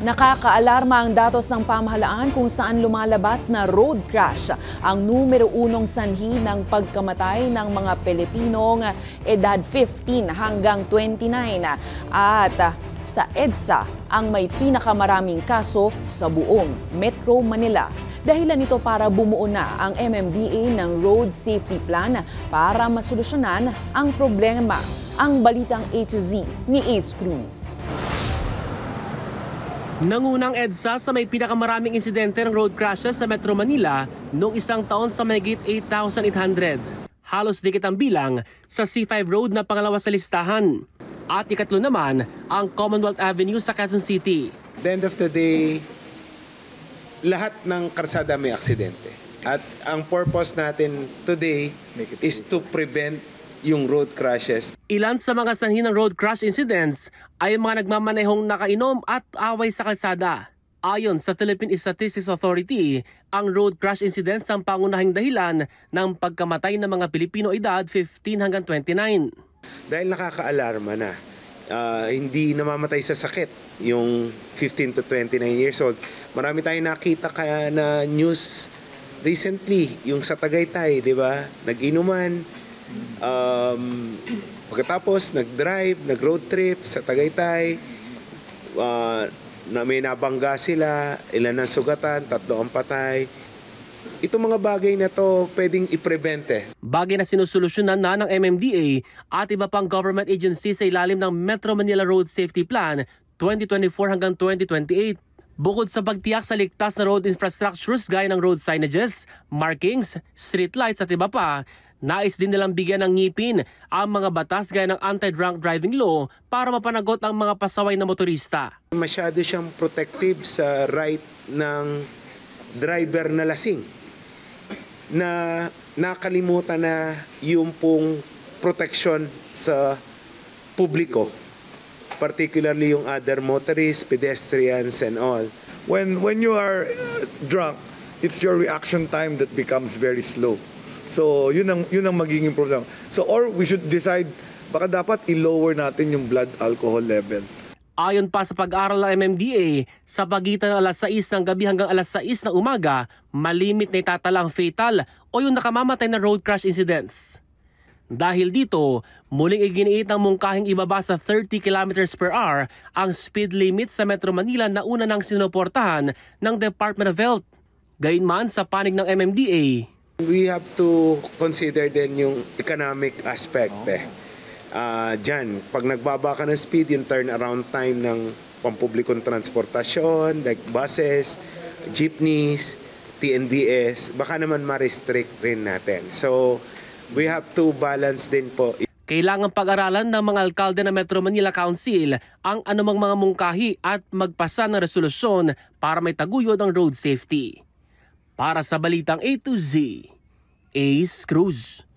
Nakakaalarma ang datos ng pamahalaan kung saan lumalabas na road crash ang numero unong sanhi ng pagkamatay ng mga Pilipinong edad 15 hanggang 29 at sa EDSA ang may pinakamaraming kaso sa buong Metro Manila. Dahilan nito para bumuo na ang MMDA ng Road Safety Plan para masolusyonan ang problema. Ang balitang A to Z ni Ace Cruz. Nangunang EDSA sa may pinakamaraming insidente ng road crashes sa Metro Manila noong isang taon sa mahigit 8,800. Halos dikit ang bilang sa C5 Road na pangalawa sa listahan. At ikatlo naman ang Commonwealth Avenue sa Quezon City. At the end of the day, lahat ng karsada may aksidente. At ang purpose natin today is to prevent yung road crashes. Ilan sa mga sanhi ng road crash incidents ay mga nagmamanehong nakainom at away sa kalsada. Ayon sa Philippine Statistics Authority, ang road crash incidents ang pangunahing dahilan ng pagkamatay ng mga Pilipino edad 15 hanggang 29. Dahil nakakaalarma na, hindi namamatay sa sakit yung 15 to 29 years old. Marami tayong nakita kaya na news recently, yung sa Tagaytay, di ba? Nag-inuman, pagkatapos nag-drive, nag-road trip sa Tagaytay, na may nabangga sila, ilan ang sugatan, 3 ang patay. Itong mga bagay na to pwedeng i-prevent. Bagay na sinusolusyonan na ng MMDA at iba pang government agency sa ilalim ng Metro Manila Road Safety Plan 2024 hanggang 2028. Bukod sa pagtiyak sa ligtas na road infrastructures gaya ng road signages, markings, street lights at iba pa, nais din nilang bigyan ng ngipin ang mga batas gaya ng anti-drunk driving law para mapanagot ang mga pasaway na motorista. Masyado siyang protective sa right ng driver na lasing, na nakalimutan na yung pong protection sa publiko, particularly yung other motorists, pedestrians and all. When you are drunk, it's your reaction time that becomes very slow. So yun ang magiging problem. So or we should decide baka dapat i-lower natin yung blood alcohol level. Ayon pa sa pag-aaral ng MMDA, sa pagitan ng alas 6 ng gabi hanggang alas 6 ng umaga, malimit na itatalang fatal o yung nakamamatay na road crash incidents. Dahil dito, muling iginiit ang mungkahing ibaba sa 30 km/h ang speed limit sa Metro Manila na una nang sinuportahan ng Department of Health. Gayunman sa panig ng MMDA, we have to consider din yung economic aspect. Diyan, pag nagbaba ka ng speed, yung turnaround time ng pampublikong transportasyon, like buses, jeepneys, TNBS, baka naman ma-restrict rin natin. So, we have to balance din po. Kailangan pag-aralan ng mga alkalde ng Metro Manila Council ang anumang mga mungkahi at magpasa ng resolusyon para may taguyod ang road safety. Para sa Balitang A to Z, Ace Cruz.